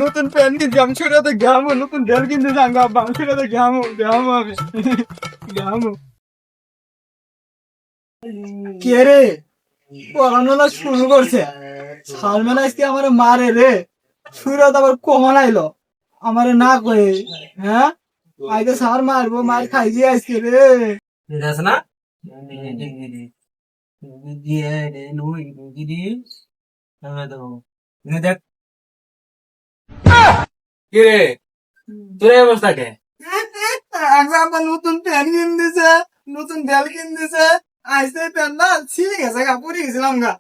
নতুন প্যান্ট কিনছি আমি ছোটতে ঘামো নতুন ডেল কিনতে যাঙ্গা আব্বা আমি ছোটতে ঘামো ঘামো আমি ঘামো কে রে পড়ানোলা শুরু করছে সালমান আজকে আমার মারে রে সুরত আবার কমান আইলো আমারে না কয়ে হ্যাঁ আইতে সার মারবো মার খাইছি আজকে রে আছে না দেখ কি রে তোর এই অবস্থা কে আবার নতুন প্যান্ট কিন দিছে নতুন ডেল কিন দিছে আইসে প্যান্ট না ছিঁড়ে গেছে গা পরে গেছিলাম গা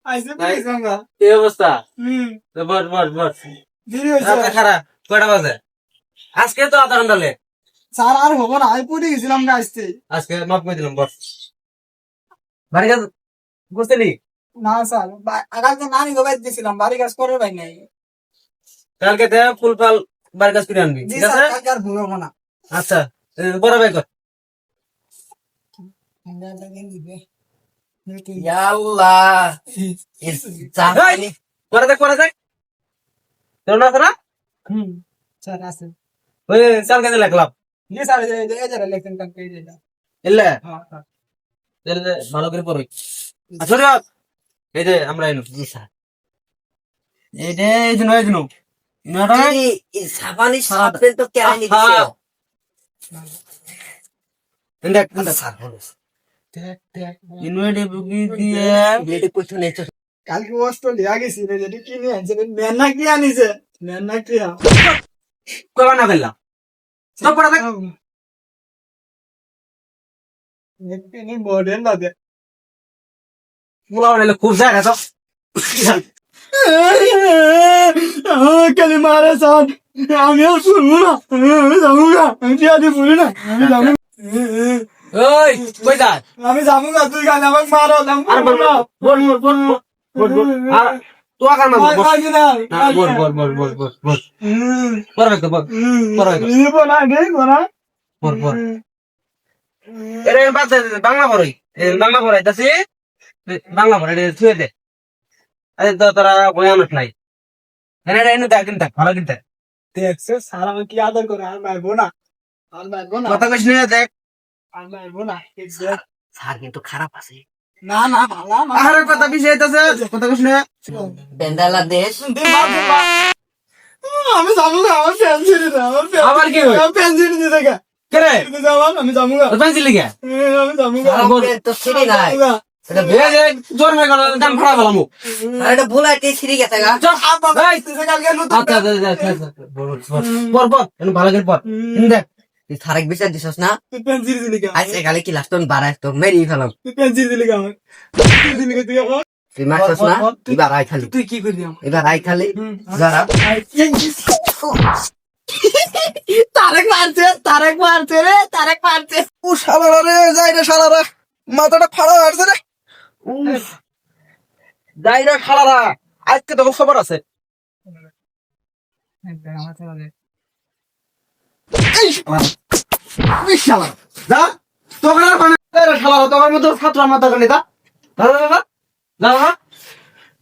আইসে পরে গেছিলাম গা এই অবস্থা হুম বস বস বস দেরি হয়েছে খারাপ কয়টা বাজে আজকে তো আধা ঘন্টা লেট স্যার আর হবো না আমি পরে গেছিলাম গা আসতে আজকে মাফ করে দিলাম বস বাড়ি কাজ বুঝলি না স্যার আগামী নানি গোবাই দিয়েছিলাম বাড়ি কাজ করে ভাই নাই কালকে তে ফুল ফাল বাড়ি কাজ করে আনবি জি ঠিক আছে স্যার কাজ আর ভুলো না আচ্ছা বড় ভাই কর আল্লাহ করে দেখ তোর না তোরা হুম স্যার আছে ওই চাল কাজে লাগলাম জি স্যার এই যে লেখেন কাম করে দিলাম এলে হ্যাঁ হ্যাঁ ভালো করে পড়ই আসলে এই যে আমরা এনো জি স্যার এই যে এই যে নয় দিনো সাবানি সাপেল তো কেরানি দিছে দেখ স্যার বলো দেখ দেখ ইনভাইটে বুকি দিয়ে ব্লেডে কইতো নেই তো কালকে অস্ট্রেলিয়া গেছি রে যেটি কিনে আনছে মেনা কি আনিছে মেনা কি কবা না ফেললাম সব পড়া দেখ একদিনই মডেল না দে মুলা বানাইলে খুব যায় তো কালি মারে সান আমি আর শুনবো না আমি যাবো না আমি আদি বলি না আমি যাবো ওই কই যা আমি যাবো না তুই কাল আমাকে মারো আর বল না বল আর তো আকার না বল আগে না বল পড়া দেখ বল পড়া দেখ নিব না দেই কোনা বল এরে বাদ দে বাংলা পড়ই বাংলা পড়াইতাছি বাংলা পড়াই দে ছুঁয়ে দে আরে তো তোরা বয়ানত নাই এনে এনে দেখ কিন্তু ভালো কিন্তু দেখছে সারা আমাকে কি আদর করে আর মারবো না আর মারবো না কথা কইছ না দেখ আর মারবো না স্যার কিন্তু খারাপ আছে না না ভালো না আরে কথা বিষয় হইতাছে কথা কইছ না বেন্দালা দেশ আমি যাবো না আমার পেন্সিল দে আমার আবার কি হই? পেন্সিল দিয়ে দেখা কে রে আমি যাবো না পেন্সিল লিখে আমি যাবো না সারা তো ছিড়ি নাই এটা এ যে জোর মে গলা গান ফাড়া ফেলামু আর এটা ভুলাইতে ছিড়ি গেছে গা ভাই তুই কালকে নতুন আচ্ছা পর এনে ভালো করে পর দেখ তুই থারেক বিচার দিছস না তুই পেন্সিল দিলি কে আজকে কালে কি লাস্ট বাড়াই তো মেরি ফেলাম তুই পেন্সিল দিলি কে আমার পেন্সিল দিলি কে তুই আমার তুই মারছস না এবার আই খালি তুই কি করবি আমার এবার আই খালি যারা তারেক মারছে রে তারেক মারছে ও শালারা রে যাই রে শালারা মাথাটা ফাড়া হচ্ছে রে যাই রে শালারা আজকে তো খবর আছে যা তোকে আর মানে রে শালারা তোর মতো ছাত্র মাথা গনি দা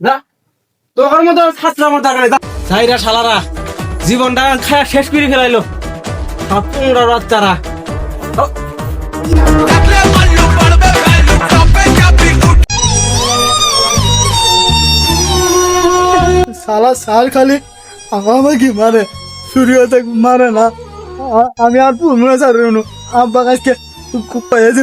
যা তোর মতো ছাত্র মাথা গনি দা যাই রে শালারা জীবনটা খায়া শেষ করে ফেলাইলো আপনারা বাচ্চারা সালা সাল খালি আমাকে মারে সূর্যতে মারে না আমি আর পুরো সার আব্বা কাছে খুব পাইয়াছি